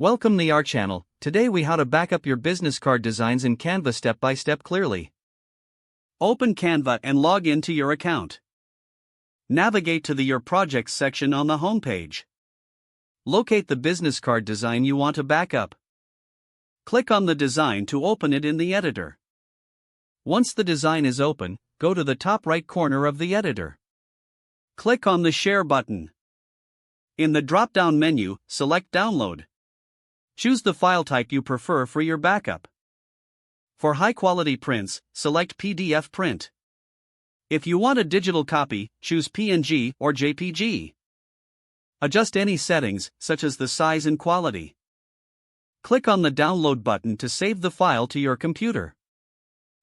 Welcome to our channel. Today we how to back up your business card designs in Canva step by step clearly. Open Canva and log into your account. Navigate to the Your Projects section on the home page. Locate the business card design you want to back up. Click on the design to open it in the editor. Once the design is open, go to the top right corner of the editor. Click on the Share button. In the drop-down menu, select Download. Choose the file type you prefer for your backup. For high-quality prints, select PDF print. If you want a digital copy, choose PNG or JPG. Adjust any settings, such as the size and quality. Click on the Download button to save the file to your computer.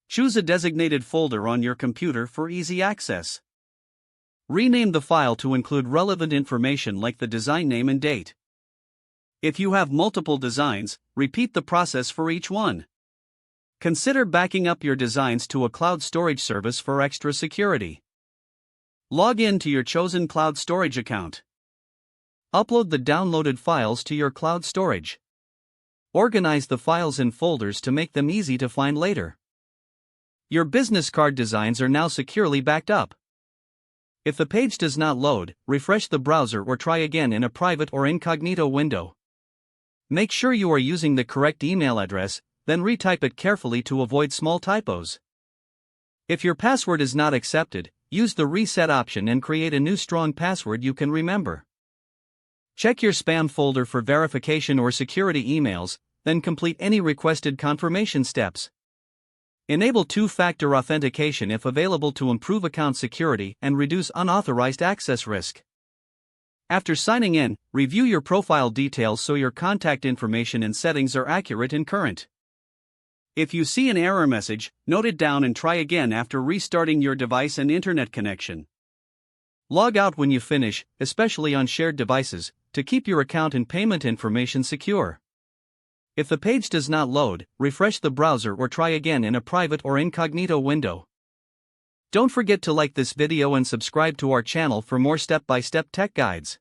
Choose a designated folder on your computer for easy access. Rename the file to include relevant information like the design name and date. If you have multiple designs, repeat the process for each one. Consider backing up your designs to a cloud storage service for extra security. Log in to your chosen cloud storage account. Upload the downloaded files to your cloud storage. Organize the files in folders to make them easy to find later. Your business card designs are now securely backed up. If the page does not load, refresh the browser or try again in a private or incognito window. Make sure you are using the correct email address, then retype it carefully to avoid small typos. If your password is not accepted, use the reset option and create a new strong password you can remember. Check your spam folder for verification or security emails, then complete any requested confirmation steps. Enable two-factor authentication if available to improve account security and reduce unauthorized access risk. After signing in, review your profile details so your contact information and settings are accurate and current. If you see an error message, note it down and try again after restarting your device and internet connection. Log out when you finish, especially on shared devices, to keep your account and payment information secure. If the page does not load, refresh the browser or try again in a private or incognito window. Don't forget to like this video and subscribe to our channel for more step-by-step tech guides.